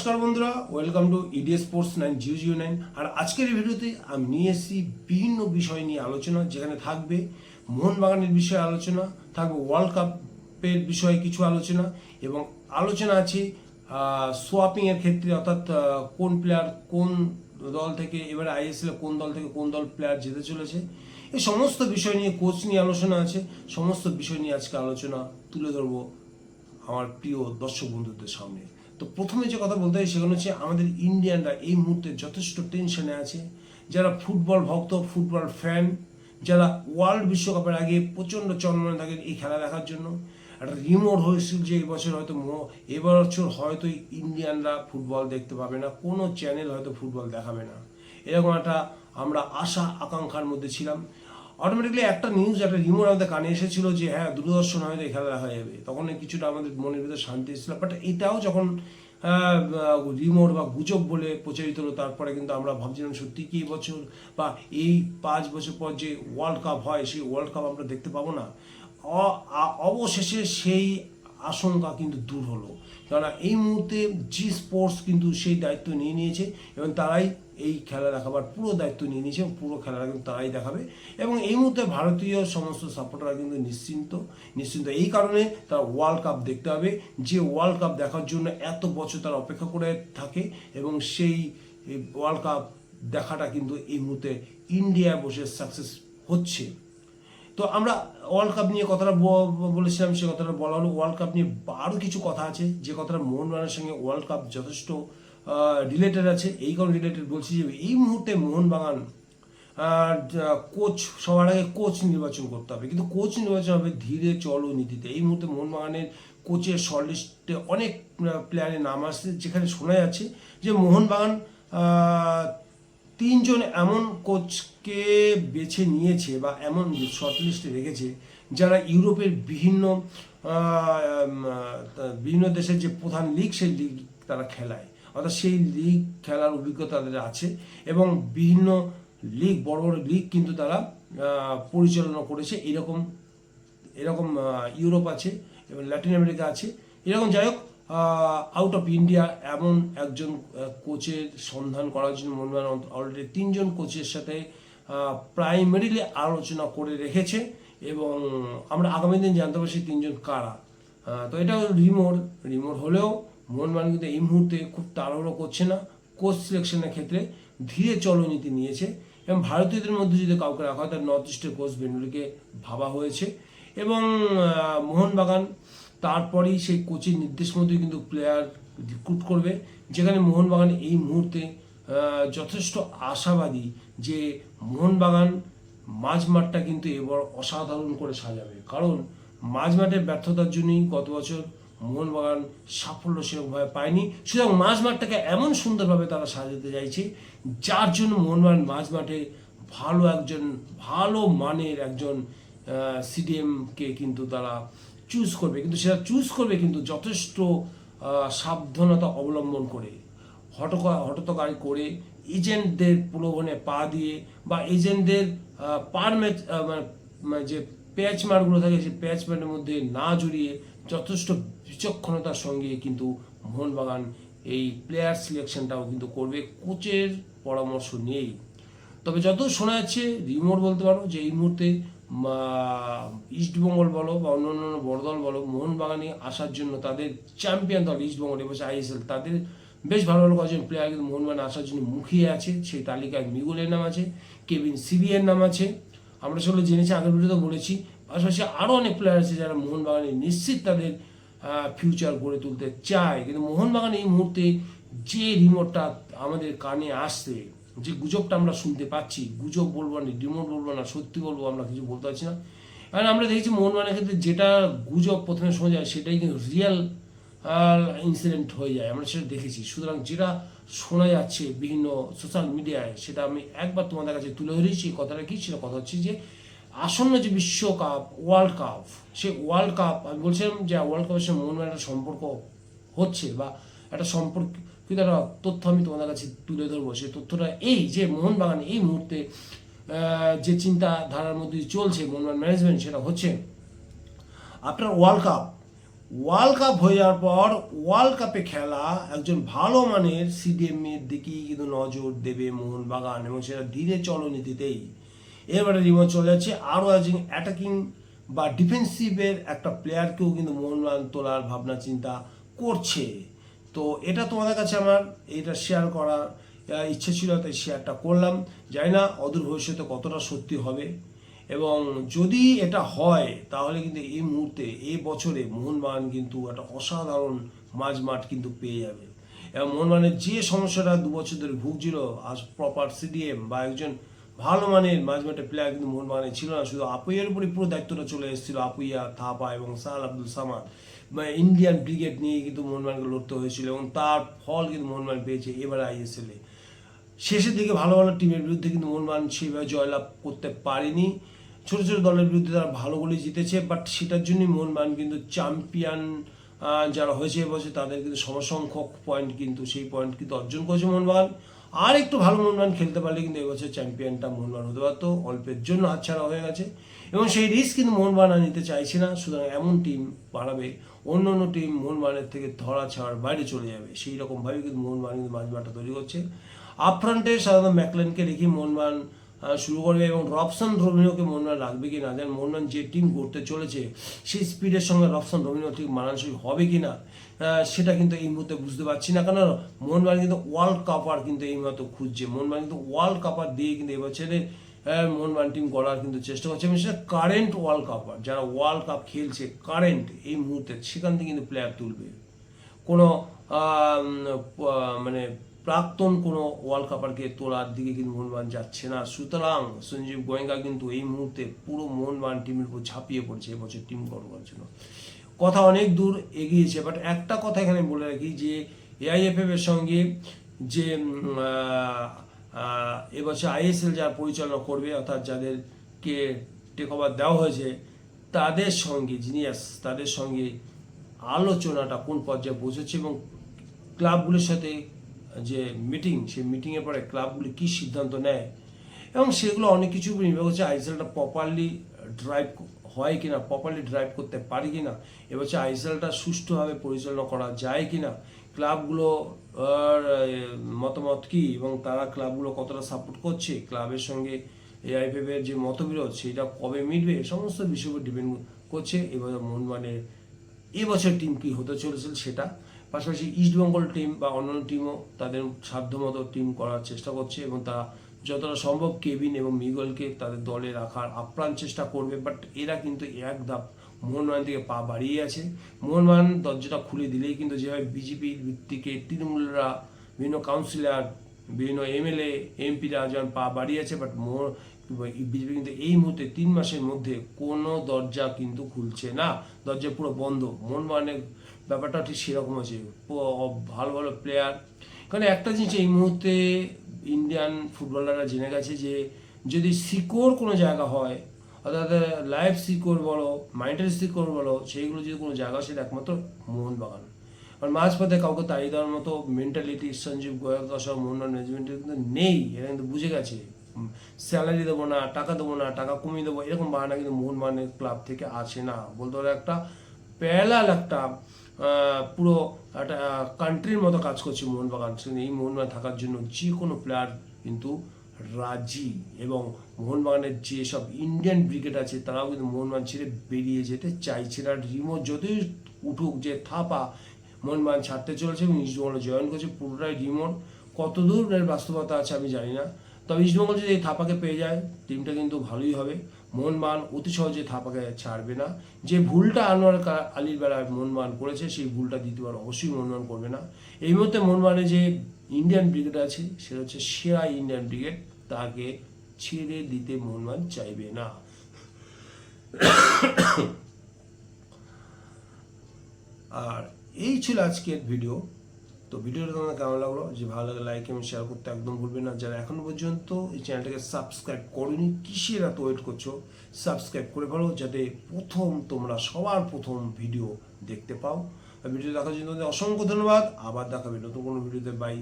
নমস্কার বন্ধুরা, welcome to EDS sports 9009। আর আজকের এই ভিডিওতে আমি নিয়ে এসেছি বিভিন্ন বিষয় নিয়ে আলোচনা, যেখানে থাকবে মোহনবাগানের বিষয়ে আলোচনা, থাকবে ওয়ার্ল্ড কাপের বিষয়ে কিছু আলোচনা, এবং আলোচনা আছে সোয়াপিংয়ের ক্ষেত্রে, অর্থাৎ কোন প্লেয়ার কোন দল থেকে এবারে আইএসএল কোন দল থেকে কোন দল প্লেয়ার যেতে চলেছে, এই সমস্ত বিষয় নিয়ে কোচ নিয়ে আলোচনা আছে। সমস্ত বিষয় নিয়ে আজকে আলোচনা তুলে ধরবো আমার প্রিয় দর্শক বন্ধুদের সামনে। তো প্রথমে যে কথা বলতে হয় সেখানে হচ্ছে আমাদের ইন্ডিয়ানরা এই মুহূর্তে যথেষ্ট টেনশনে আছে। যারা ফুটবল ভক্ত, ফুটবল ফ্যান, যারা ওয়ার্ল্ড বিশ্বকাপের আগে প্রচণ্ড চন্মনে থাকেন এই খেলা দেখার জন্য। একটা রিমোট হয়েছিল যে এবছর হয়তো এবছর হয়তো ইন্ডিয়ানরা ফুটবল দেখতে পাবে না, কোনো চ্যানেল হয়তো ফুটবল দেখাবে না, এরকম একটা আমরা আশা আকাঙ্ক্ষার মধ্যে ছিলাম। অটোমেটিকলি একটা নিউজ, একটা রিমোট আমাদের কানে এসেছিল যে হ্যাঁ, দূরদর্শন হয়তো এই খেলা দেখা যাবে, তখন কিছুটা আমাদের মনের ভিতরে শান্তি এসেছিল। বাট এটাও যখন রিমোট বা গুজব বলে প্রচারিত হলো, তারপরে কিন্তু আমরা ভাবছিলাম সত্যি কি বছর বা এই 5 বছর পর যে ওয়ার্ল্ড কাপ হয়, সেই ওয়ার্ল্ড কাপ আমরা দেখতে পাবো না। অবশেষে সেই আশঙ্কা কিন্তু দূর হলো, কেননা এই মুহূর্তে জি স্পোর্টস কিন্তু সেই দায়িত্ব নিয়ে নিয়েছে এবং তারাই এই খেলা দেখাবার পুরো দায়িত্ব নিয়ে নিয়েছে, পুরো খেলাটা কিন্তু তারাই দেখাবে। এবং এই মুহূর্তে ভারতীয় সমস্ত সাপোর্টাররা কিন্তু নিশ্চিন্ত এই কারণে তারা ওয়ার্ল্ড কাপ দেখতে হবে, যে ওয়ার্ল্ড কাপ দেখার জন্য এত বছর তারা অপেক্ষা করে থাকে, এবং সেই ওয়ার্ল্ড কাপ দেখাটা কিন্তু এই মুহূর্তে ইন্ডিয়া বসে সাকসেস হচ্ছে। তো আমরা ওয়ার্ল্ড কাপ নিয়ে কথাটা বলেছিলাম, সে কথাটা বলা হলো। ওয়ার্ল্ড কাপ নিয়ে আরও কিছু কথা আছে, যে কথাটা মোহনবাগানের সঙ্গে ওয়ার্ল্ড কাপ যথেষ্ট রিলেটেড আছে। এই কারণে রিলেটেড বলছি যে এই মুহূর্তে মোহনবাগান কোচ, সবার আগে কোচ নির্বাচন করতে হবে, কিন্তু কোচ নির্বাচন হবে ধীরে চলো নীতিতে। এই মুহূর্তে মোহনবাগানের কোচের শর্ট লিস্টে অনেক প্লেয়ারের নাম আসছে, যেখানে শোনা যাচ্ছে যে মোহনবাগান 3 জন এমন কোচকে বেছে নিয়েছে বা এমন শর্ট লিস্টে রেখেছে যারা ইউরোপের বিভিন্ন দেশের যে প্রধান লিগ, সেই লিগ তারা খেলায়, অর্থাৎ সেই লিগ খেলার অভিজ্ঞতা তাদের আছে, এবং বিভিন্ন লিগ, বড় বড় লিগ কিন্তু তারা পরিচালনা করেছে। এরকম ইউরোপ আছে এবং ল্যাটিন আমেরিকা আছে, এরকম যাই হোক আউট অফ ইন্ডিয়া এমন একজন কোচের সন্ধান করার জন্য মোহনবাগান অলরেডি 3 জন কোচের সাথে প্রাইমারিলি আলোচনা করে রেখেছে, এবং আমরা আগামী দিন জানতে পারছি 3 জন কারা। তো এটা রিমোট হলেও মোহনবাগান কিন্তু এই মুহূর্তে খুব তাড়াহুড়ো করছে না, কোচ সিলেকশনের ক্ষেত্রে ধীরে চলো নীতি নিয়েছে। এবং ভারতীয়দের মধ্যে যদি কাউকে রাখা হয়, তার নর্থ ইস্টের কোচ বেঙ্গলিকে ভাবা হয়েছে, এবং মোহনবাগান তারপরেই সেই কোচের নির্দেশ মতোই কিন্তু প্লেয়ার রিক্রুট করবে, যেখানে মোহনবাগান এই মুহূর্তে যথেষ্ট আশাবাদী যে মোহনবাগান মাঝমাঠটা কিন্তু এবার অসাধারণ করে সাজাবে। কারণ মাঝমাঠের ব্যর্থতার জন্যই গত বছর মোহনবাগান সাফল্য সেরকমভাবে পায়নি, সুতরাং মাঝমাঠটাকে এমন সুন্দরভাবে তারা সাজাতে চাইছে, যার জন্য মোহনবাগান মাঝমাঠে ভালো মানের একজন সিডিএমকে কিন্তু তারা চুজ করবে, কিন্তু সেটা চুজ করবে কিন্তু যথেষ্ট সাবধানতা অবলম্বন করে, হঠকারী করে, এজেন্টদের প্রলোভনে পা দিয়ে, বা এজেন্টদের পার ম্যাচ যে প্যাচ মারগুলো থাকে সেই প্যাচ মারের মধ্যে না জড়িয়ে যথেষ্ট বিচক্ষণতার সঙ্গে কিন্তু মোহনবাগান এই প্লেয়ার সিলেকশনটাও কিন্তু করবে কোচের পরামর্শ নিয়েই। তবে যত শোনা যাচ্ছে, রিমোট বলতে পারো যে এই মুহূর্তে ইস্টবেঙ্গল বলো বা অন্যান্য বড় দল বলো, মোহনবাগানে আসার জন্য তাদের চ্যাম্পিয়ন দল ইস্টবেঙ্গল এবছর আইএসএল, তাদের বেশ ভালো ভালো কয়েকজন প্লেয়ার কিন্তু মোহনবাগানে আসার জন্য মুখিয়ে আছে। সেই তালিকায় মিগুলের নাম আছে, কেভিন সিবিএর নাম আছে, আমরা সেগুলো জেনেছি, আগের ভিডিওতে বলেছি। পাশাপাশি আরও অনেক প্লেয়ার আছে যারা মোহনবাগানে নিশ্চিত তাদের ফিউচার গড়ে তুলতে চায়। কিন্তু মোহনবাগান এই মুহূর্তে যে রিমোটটা আমাদের কানে আসছে, যে গুজবটা আমরা শুনতে পাচ্ছি, গুজব বলবো না, রিমোট বলবো না, সত্যি বলবো, আমরা কিছু বলতে পারছি না। কারণ আমরা দেখেছি মোহনবাগানের ক্ষেত্রে যেটা গুজব প্রথমে শোনা যায় সেটাই কিন্তু রিয়েল ইনসিডেন্ট হয়ে যায়, আমরা সেটা দেখেছি। সুতরাং যেটা শোনা যাচ্ছে বিভিন্ন সোশ্যাল মিডিয়ায়, সেটা আমি একবার তোমাদের কাছে তুলে ধরেছি। কথাটা কি, সেটা কথা হচ্ছে যে আসন্ন যে বিশ্বকাপ, ওয়ার্ল্ড কাপ, সেই ওয়ার্ল্ড কাপ আমি বলছিলাম যে ওয়ার্ল্ড কাপের সঙ্গে মোহনবাগানের একটা সম্পর্ক হচ্ছে, বা একটা সম্পর্কিত একটা তথ্য আমি তোমাদের কাছে তুলে ধরবো। সেই তথ্যটা এই যে মোহনবাগান এই মুহূর্তে যে চিন্তাধারার মধ্যে চলছে মোহনবাগান ম্যানেজমেন্ট, সেটা হচ্ছে after world cup world cup হয়ে যাওয়ার পর ওয়ার্ল্ড কাপে খেলা একজন ভালো মানের সিডিএম এর দিকেই কিন্তু নজর দেবে মোহনবাগান, এবং সেটা ধীরে চলনীতিতেই। এবারে রিমোট চলে যাচ্ছে আরও একজন অ্যাটাকিং বা ডিফেন্সিভের একটা প্লেয়ারকেও কিন্তু মোহনবাগান তোলার ভাবনা চিন্তা করছে। তো এটা তোমাদের কাছে আমার এটা শেয়ার করার ইচ্ছে ছিল, তাই শেয়ারটা করলাম। জানি না অদূর ভবিষ্যতে কতটা সত্যি হবে, এবং যদি এটা হয় তাহলে কিন্তু এই মুহূর্তে এই বছরে মোহনবাগান কিন্তু একটা অসাধারণ মাঝমাঠ কিন্তু পেয়ে যাবে। এবং মোহনবাগানের যে সমস্যাটা 2 বছর ধরে ভুগছিল, আজ প্রপার সিডিএম বা একজন ভালো মানের মাঝমাঠের প্লেয়ার কিন্তু মোহনবাগানে ছিল না, শুধু আপুইয়ার উপরে পুরো দায়িত্বটা চলে এসেছিল। আপুইয়া, থাপা এবং সাহাল আব্দুল সামাদ ইন্ডিয়ান ব্রিগেড নিয়ে কিন্তু মোহনবাগানকে লড়তে হয়েছিল, এবং তার ফল কিন্তু মোহনবাগান পেয়েছে এবারে আইএসএলে। শেষের দিকে ভালো ভালো টিমের বিরুদ্ধে কিন্তু মোহনবাগান সেইভাবে জয়লাভ করতে পারেনি। ছোট ছোট দলের বিরুদ্ধে তারা ভালো গোলে জিতেছে, বাট সেটার জন্যই মোহনবাগান কিন্তু চ্যাম্পিয়ন যারা হয়েছে এবছর তাদের কিন্তু সমসংখ্যক পয়েন্ট কিন্তু সেই পয়েন্ট কিন্তু অর্জন করেছে মোহনবাগান। আর একটু ভালো মোহনবাগান খেলতে পারলে কিন্তু এবছর চ্যাম্পিয়নটা মোহনবাগান হতে পারতো, অল্পের জন্য হাতছাড়া হয়ে গেছে, এবং সেই রিস্ক কিন্তু মোহনবাগান আর নিতে চাইছে না। সুতরাং এমন টিম বাড়াবে, অন্য অন্য টিম মোহনবাগানের থেকে ধরা ছাড়ার বাইরে চলে যাবে, সেই রকমভাবে কিন্তু মোহনবাগান কিন্তু মাঝমাঠটা তৈরি করছে। আপফ্রন্টে সাধারণত ম্যাকলেনকে রেখে মোহনবাগান শুরু করবে, এবং রবসন রবিনোকে মোহনবাগান রাখবে কি না, যেন মোহনবাগান যে টিম করতে চলেছে সেই স্পিডের সঙ্গে রবসন রবিনো ঠিক মানানসই হবে কি না সেটা কিন্তু এই মুহূর্তে বুঝতে পারছি না। কারণ মোহনবাগান কিন্তু ওয়ার্ল্ড কাপার কিন্তু এই মুহূর্তে খুঁজছে, মোহনবাগান কিন্তু ওয়ার্ল্ড কাপার দিয়ে কিন্তু এবছরে মোহনবাগান টিম গড়ার কিন্তু চেষ্টা করছে, এবং সেটা কারেন্ট ওয়ার্ল্ড কাপার যারা ওয়ার্ল্ড কাপ খেলছে কারেন্ট এই মুহূর্তে, সেখান থেকে কিন্তু প্লেয়ার তুলবে। কোনো মানে প্রাক্তন কোনো ওয়ার্ল্ড কাপারকে তোলার দিকে কিন্তু মোহনবাগান যাচ্ছে না। সুতরাং সঞ্জীব গোয়েঙ্কা কিন্তু এই মুহূর্তে পুরো মোহনবাগান টিমের উপর ঝাঁপিয়ে পড়ছে এবছর টিম করার জন্য। কথা অনেক দূর এগিয়েছে, বাট একটা কথা এখানে বলে রাখি যে এআইএফএফ এর সঙ্গে যে এবছর আইএসএল যারা পরিচালনা করবে, অর্থাৎ যাদেরকে টেক ওভার দেওয়া হয়েছে তাদের সঙ্গে জিনিয়াস তাদের সঙ্গে আলোচনাটা কোন পর্যায়ে পৌঁছেছে, এবং ক্লাবগুলির সাথে যে মিটিং, সেই মিটিংয়ের পরে ক্লাবগুলি কী সিদ্ধান্ত নেয়, এবং সেগুলো অনেক কিছু নির্ভর করছে আইএসএলটা প্রপারলি ড্রাইভ হয় কিনা, প্রপারলি ড্রাইভ করতে পারি কিনা, এবছর আইএসএলটা সুষ্ঠুভাবে পরিচালনা করা যায় কিনা, ক্লাবগুলো মতামত কী, এবং তারা ক্লাবগুলো কতটা সাপোর্ট করছে, ক্লাবের সঙ্গে এআইএফএফ এর যে মতবিরোধ সেটা কবে মিটবে, সমস্ত বিষয়ের উপর ডিপেন্ড করছে এবার মোহনবাগানের এবছর টিম কী হতে চলেছে সেটা। পাশাপাশি ইস্টবেঙ্গল টিম বা অন্যান্য টিমও তাদের সাধ্যমতো টিম করার চেষ্টা করছে, এবং তারা যতটা সম্ভব কেভিন এবং মিগলকে তাদের দলে রাখার আপ্রাণ চেষ্টা করবে। বাট এরা কিন্তু এক ধাপ মোহনবাগান থেকে পা বাড়িয়ে আছে। মোহনবাগান দরজাটা খুলে দিলেই কিন্তু যেভাবে বিজেপির ভিত্তিকে তৃণমূলরা, বিভিন্ন কাউন্সিলর, বিভিন্ন এমএলএ এমপিরা যেমন পা বাড়িয়েছে, বাট বিজেপি কিন্তু এই মুহূর্তে 3 মাসের মধ্যে কোনো দরজা কিন্তু খুলছে না, দরজা পুরো বন্ধ। মোহনবাগানের ব্যাপারটা ঠিক সেরকম আছে, ভালো ভালো প্লেয়ার। কারণ একটা জিনিস এই মুহূর্তে ইন্ডিয়ান ফুটবলাররা জেনে গেছে যে যদি সিকিউর কোনো জায়গা হয়, অর্থাৎ লাইফ সিকিউর বলো, মাইন্ডের সিকিউর বলো, সেইগুলো যদি কোনো জায়গা সেটা একমাত্র মোহনবাগান। আর মাঝপথে কাউকে তাড়িয়ে দেওয়ার মতো মেন্টালিটি সঞ্জীব গোয়েঙ্কা সহ মোহনবাগান ম্যানেজমেন্টের কিন্তু নেই, এরা কিন্তু বুঝে গেছে স্যালারি দেবো না, টাকা দেবো না, টাকা কমিয়ে দেবো, এরকম বাহানা কিন্তু মোহনবাগানের ক্লাব থেকে আসে না। বলতে পারে একটা প্যারালাল একটা পুরো একটা কান্ট্রির মতো কাজ করছে মোহনবাগান। এই মোহনবাগান থাকার জন্য যে কোনো প্লেয়ার কিন্তু রাজি, এবং মোহনবাগানের যেসব ইন্ডিয়ান ব্রিগেড আছে তারাও কিন্তু মোহনবাগান ছেড়ে বেরিয়ে যেতে চাইছে না। রিমোট যতই উঠুক যে থাপা মোহনবাগান ছাড়তে চলেছে এবং ইস্টবেঙ্গল জয়েন করছে, পুরোটাই রিমোট। কতদূর এর বাস্তবতা আছে আমি জানি না, তবে ইস্টবেঙ্গল যদি এই থাপাকে পেয়ে যায় টিমটা কিন্তু ভালোই হবে। মোহনবাগান অতি সহজে থাপাকে ছাড়বে না। যে ভুলটা আনোয়ার আলীর বেলায় মোহনবাগান করেছে সেই ভুলটা দ্বিতীয়বার অবশ্যই মোহনবাগান করবে না। এই মুহূর্তে মোহনবাগানে যে ইন্ডিয়ান ব্রিগেড আছে সেটা হচ্ছে সেরা ইন্ডিয়ান ব্রিগেড, তাকে ছেড়ে দিতে মোহনবাগান চাইবে না। আর এই ছিল আজকের ভিডিও। তো ভিডিওটা তোমাদের কেমন লাগলো, যে ভালো লাগে লাইক এবং শেয়ার করতে একদম ভুলবে না। যারা এখনো পর্যন্ত এই চ্যানেলটাকে সাবস্ক্রাইব করোনি, কিসের এত ওয়েট করছো, সাবস্ক্রাইব করে ফেলো যাতে তোমরা সবার প্রথম ভিডিও দেখতে পাও। ভিডিও দেখার জন্য অসংখ্য ধন্যবাদ। আবার দেখাবে নতুন কোনো ভিডিওতে। বাই।